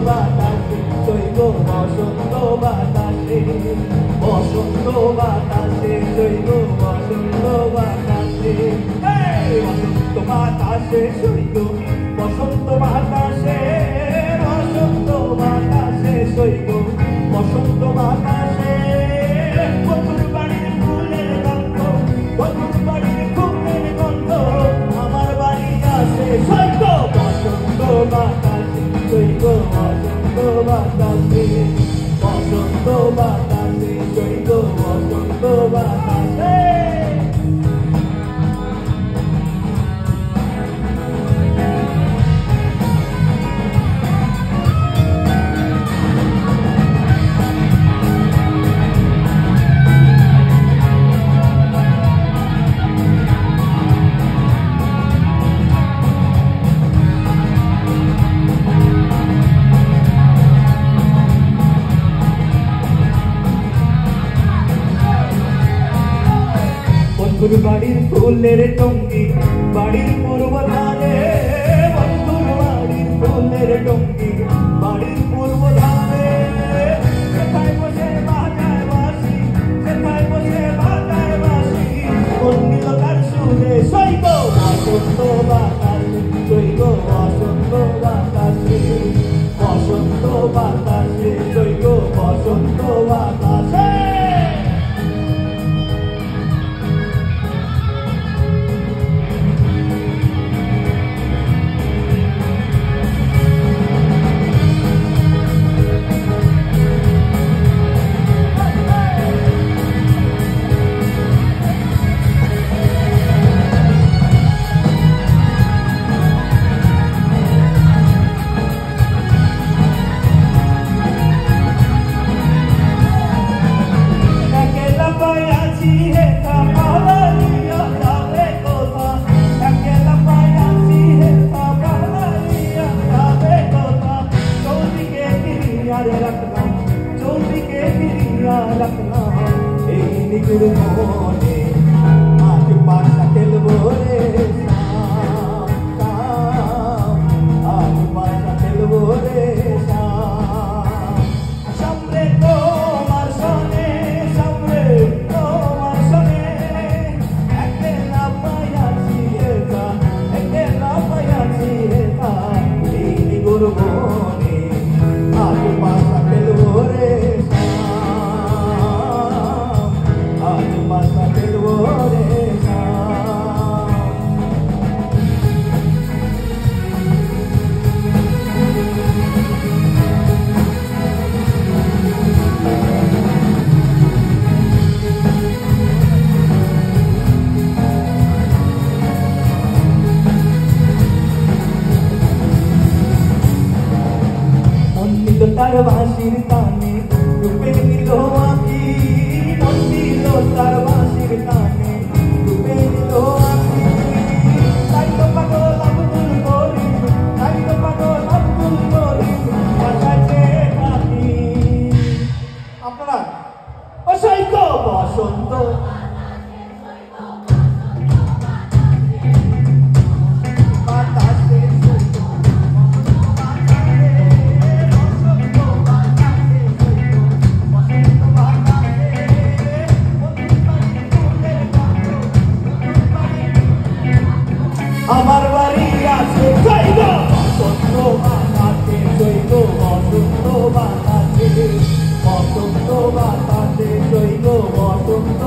বাতাসে জৈব বসন্ত বাতাসে বসন্ত বাতাসে জৈব বসন্ত বাতাসে বসন্ত বাতাসে জৈব বসন্ত বাতাসে বসন্ত বাতাসে জৈব বসন্ত বাতাসে বকুল বাড়ির ফুলের গন্ধ বকুল বাড়ির ফুলের গন্ধ আমার বাড়ি আসে জৈব বসন্ত বাতাসে জৈব বসন্ত বাতাসে বসন্ত বাতাসে জৈব বসন্ত বাতাসে বন্ধুর বাড়ির ফুলের টঙ্গি বাড়ির পূর্ব ধারে বন্ধুর বাড়ির ফুলের টঙ্গি বাড়ির পূর্ব ধারে সেখানে বসে বাজায় বাঁশি সেখানে বসে বাজায় বাঁশি বন্দিল তার সুরে সৈব বসন্ত বাতাসে জৈব বসন্ত বাতাসে বসন্ত বাতাসে জৈব বসন্ত বাতাসে মনে আজ পাশা খেলবো রে আজ পাশা খেলবো রে সামনে তোমার সনে সামনে তোমার সনে একলা পায়াছি হেতা একলা পায়াছি হেতা এই গুরু মনে আজ পাশা খেলবো রে তার বাঁশির টানে রূপে নিল আঁকি মন দিল তার বাঁশির টানে রূপে নিল আঁকি তাই তো পাগল আব্দুল করিম তাই তো পাগল আব্দুল করিম বাঁচাইছে থাকি আপনারা অসৈক্য বসন্ত আমার বাড়ি আছে জৈব বসন্ত বাতাসে জৈব বসন্ত বাতাসে বসন্ত বাতাসে জৈব বসন্ত